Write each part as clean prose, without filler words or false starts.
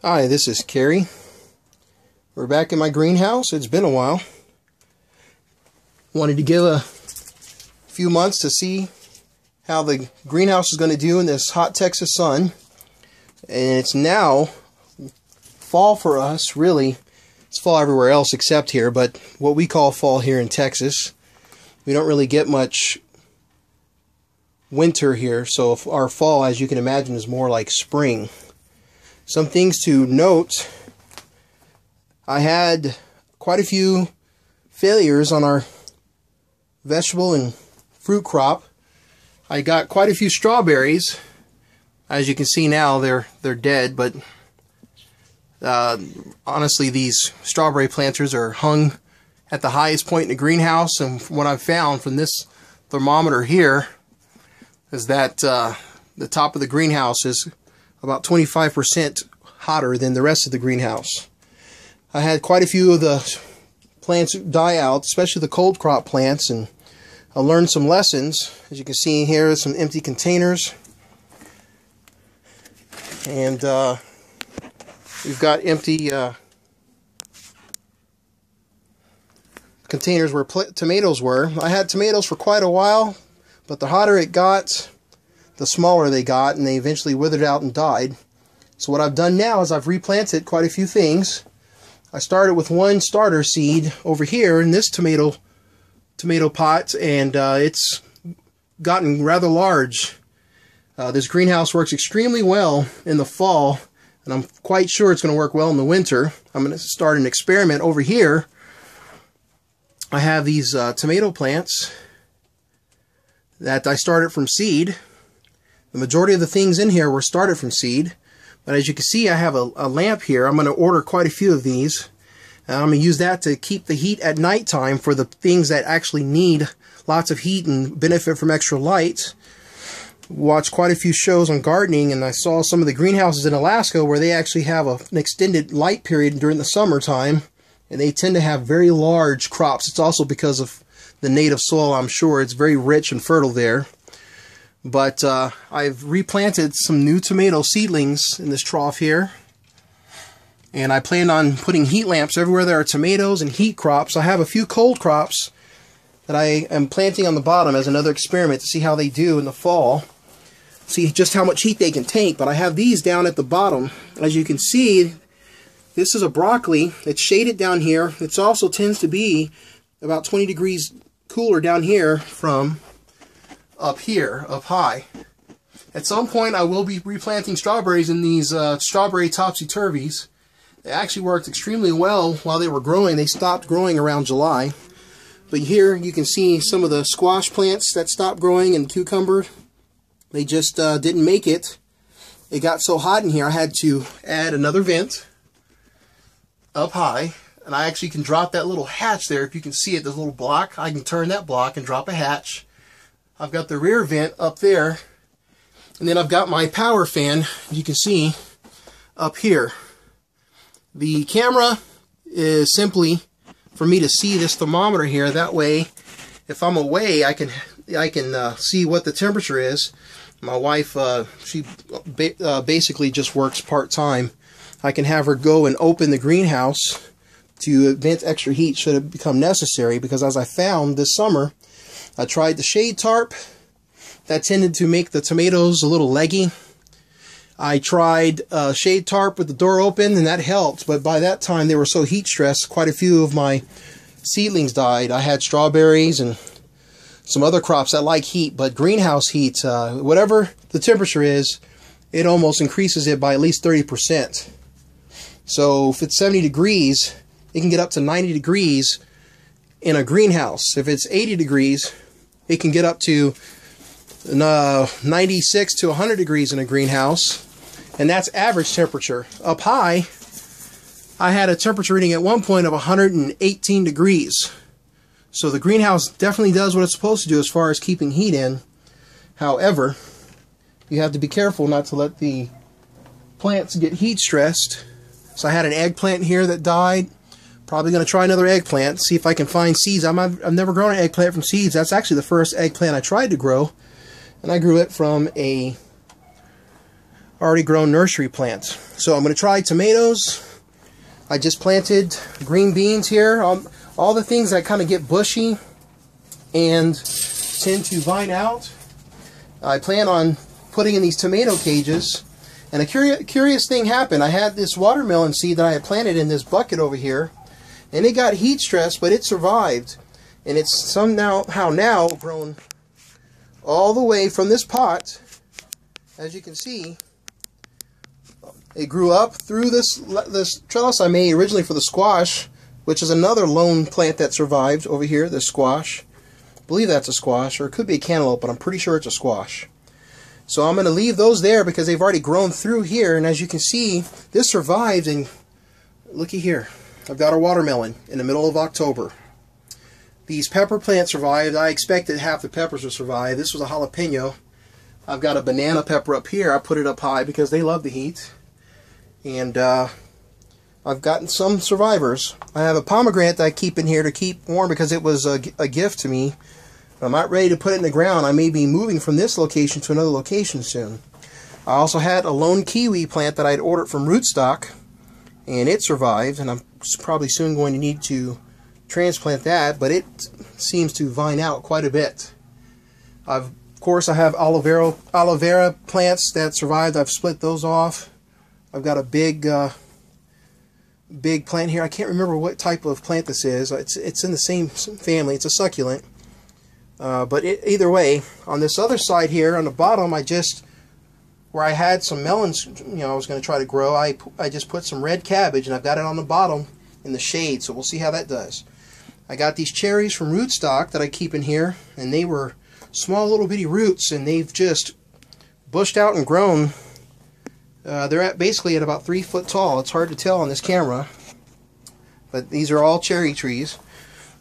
Hi, this is Kerry. We're back in my greenhouse. It's been a while. Wanted to give a few months to see how the greenhouse is going to do in this hot Texas sun. And it's now fall for us, really. It's fall everywhere else except here, but what we call fall here in Texas. We don't really get much winter here, so our fall, as you can imagine, is more like spring. Some things to note: I had quite a few failures on our vegetable and fruit crop. I got quite a few strawberries. As you can see now, they're dead, but honestly, these strawberry planters are hung at the highest point in the greenhouse, and from what I've found from this thermometer here is that the top of the greenhouse is about 25% hotter than the rest of the greenhouse. I had quite a few of the plants die out, especially the cold crop plants, and I learned some lessons. As you can see here, some empty containers, and we've got empty containers where tomatoes were. I had tomatoes for quite a while, but the hotter it got, the smaller they got, and they eventually withered out and died. So what I've done now is I've replanted quite a few things. I started with one starter seed over here in this tomato pot, and it's gotten rather large. This greenhouse works extremely well in the fall, and I'm quite sure it's going to work well in the winter. I'm going to start an experiment over here. I have these tomato plants that I started from seed. The majority of the things in here were started from seed, but as you can see, I have a lamp here. I'm going to order quite a few of these, and I'm going to use that to keep the heat at nighttime for the things that actually need lots of heat and benefit from extra light. Watched quite a few shows on gardening, and I saw some of the greenhouses in Alaska where they actually have an extended light period during the summertime, and they tend to have very large crops. It's also because of the native soil, I'm sure. It's very rich and fertile there. But I've replanted some new tomato seedlings in this trough here, and I plan on putting heat lamps everywhere there are tomatoes and heat crops. I have a few cold crops that I am planting on the bottom as another experiment to see how they do in the fall, see just how much heat they can take. But I have these down at the bottom. As you can see, this is a broccoli. It's shaded down here. It also tends to be about 20 degrees cooler down here from up here, up high. At some point I will be replanting strawberries in these strawberry topsy-turvies. They actually worked extremely well while they were growing. They stopped growing around July. But here you can see some of the squash plants that stopped growing, and cucumber. They just didn't make it. It got so hot in here I had to add another vent up high. And I actually can drop that little hatch there. If you can see it, this little block, I can turn that block and drop a hatch. I've got the rear vent up there, and then I've got my power fan, you can see, up here. The camera is simply for me to see this thermometer here. That way, if I'm away, I can see what the temperature is. My wife, she basically just works part-time. I can have her go and open the greenhouse to vent extra heat should it become necessary, because as I found this summer, I tried the shade tarp. That tended to make the tomatoes a little leggy. I tried shade tarp with the door open, and that helped, but by that time they were so heat stressed, quite a few of my seedlings died. I had strawberries and some other crops that like heat, but greenhouse heat, whatever the temperature is, it almost increases it by at least 30%. So if it's 70 degrees, it can get up to 90 degrees in a greenhouse. If it's 80 degrees, it can get up to 96 to 100 degrees in a greenhouse, and that's average temperature. Up high, I had a temperature reading at one point of 118 degrees. So the greenhouse definitely does what it's supposed to do as far as keeping heat in. However, you have to be careful not to let the plants get heat stressed. So I had an eggplant here that died. Probably going to try another eggplant, see if I can find seeds. I've never grown an eggplant from seeds. That's actually the first eggplant I tried to grow, and I grew it from a already grown nursery plants. So I'm going to try tomatoes. I just planted green beans here. All the things that kind of get bushy and tend to vine out, I plan on putting in these tomato cages. And a curious thing happened. I had this watermelon seed that I had planted in this bucket over here, and it got heat stress, but it survived. And it's somehow now grown all the way from this pot. As you can see, it grew up through this trellis I made originally for the squash, which is another lone plant that survived over here, this squash. I believe that's a squash, or it could be a cantaloupe, but I'm pretty sure it's a squash. So I'm going to leave those there because they've already grown through here, and as you can see, this survived, and looky here. I've got a watermelon in the middle of October. These pepper plants survived. I expected half the peppers would survive. This was a jalapeno. I've got a banana pepper up here. I put it up high because they love the heat. And I've gotten some survivors. I have a pomegranate that I keep in here to keep warm because it was a gift to me. I'm not ready to put it in the ground. I may be moving from this location to another location soon. I also had a lone kiwi plant that I had ordered from rootstock, and it survived, and I'm probably soon going to need to transplant that, but it seems to vine out quite a bit. Of course, I have aloe vera plants that survived. I've split those off. I've got a big plant here. I can't remember what type of plant this is. It's in the same family. It's a succulent. But either way, on this other side here, on the bottom, where I had some melons, I was going to try to grow, I just put some red cabbage, and I've got it on the bottom in the shade, so we'll see how that does. I got these cherries from rootstock that I keep in here, and they were small little bitty roots, and they've just bushed out and grown. They're basically at about 3 foot tall. It's hard to tell on this camera, but these are all cherry trees.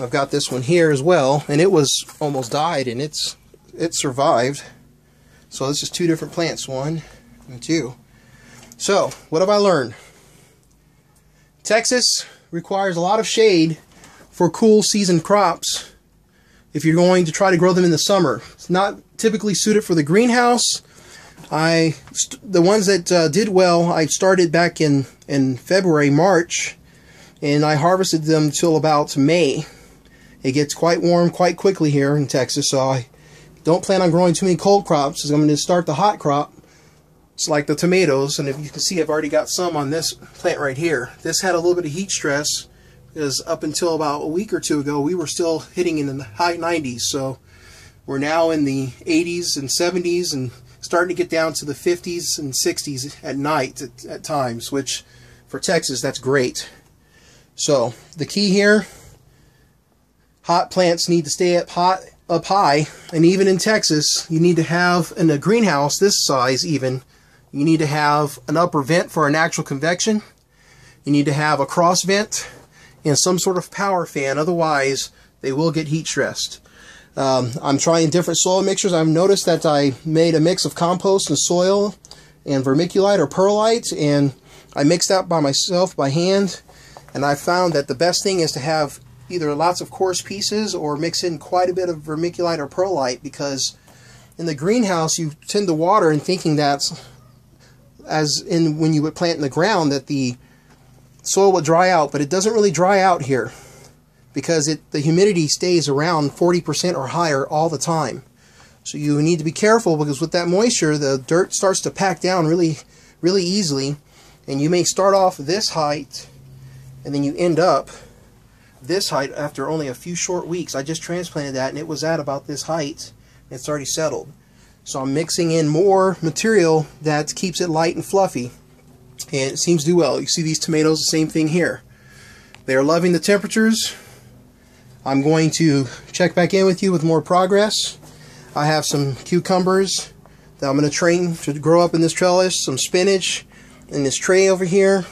I've got this one here as well, and it was almost died, and it survived. So this is 2 different plants, 1 and 2. So what have I learned? Texas requires a lot of shade for cool season crops if you're going to try to grow them in the summer. It's not typically suited for the greenhouse. The ones that did well, I started back in February, March, and I harvested them till about May. It gets quite warm quite quickly here in Texas, so I don't plan on growing too many cold crops. I'm going to start the hot crop. It's like the tomatoes, and if you can see, I've already got some on this plant right here. This had a little bit of heat stress because up until about a week or 2 ago, we were still hitting in the high 90s. So we're now in the 80s and 70s and starting to get down to the 50s and 60s at night at times, which for Texas, that's great. So the key here, hot plants need to stay up high, and even in Texas, you need to have, in a greenhouse this size even, you need to have an upper vent for a natural convection. You need to have a cross vent and some sort of power fan, otherwise they will get heat stressed. I'm trying different soil mixtures. I've noticed that I made a mix of compost and soil and vermiculite or perlite, and I mixed that by myself by hand, and I found that the best thing is to have either lots of coarse pieces or mix in quite a bit of vermiculite or perlite, because in the greenhouse you tend to water and thinking that's, as in when you would plant in the ground, that the soil would dry out, but it doesn't really dry out here because the humidity stays around 40% or higher all the time. So you need to be careful, because with that moisture the dirt starts to pack down really easily, and you may start off this height and then you end up this height after only a few short weeks. I just transplanted that and it was at about this height and it's already settled. So I'm mixing in more material that keeps it light and fluffy, and it seems to do well. You see these tomatoes, the same thing here. They are loving the temperatures. I'm going to check back in with you with more progress. I have some cucumbers that I'm going to train to grow up in this trellis, some spinach in this tray over here,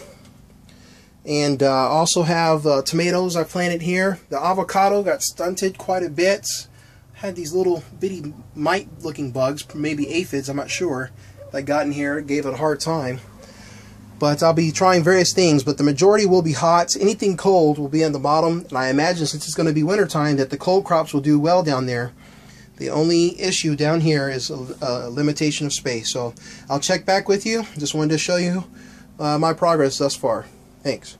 and also have tomatoes I planted here. The avocado got stunted quite a bit. Had these little bitty mite looking bugs, maybe aphids, I'm not sure, that got in here, gave it a hard time. But I'll be trying various things, but the majority will be hot. Anything cold will be on the bottom, and I imagine since it's going to be wintertime that the cold crops will do well down there. The only issue down here is a limitation of space. So I'll check back with you. Just wanted to show you my progress thus far. Thanks.